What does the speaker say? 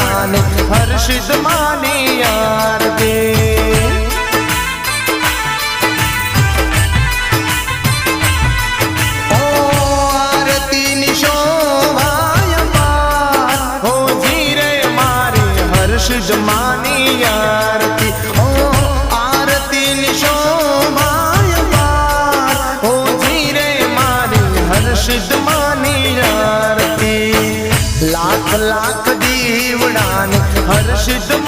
દીવડાને હર્ષિત માની આરતી ઓ આરતીની શોભાય પાર હો જીરે મારી હર્ષિત માની આરતી ઓ આરતીની શોભાય પાર હો જીરે મારી હર્ષિત માની આરતી લાખ લાખ દીવડાને હર્ષિત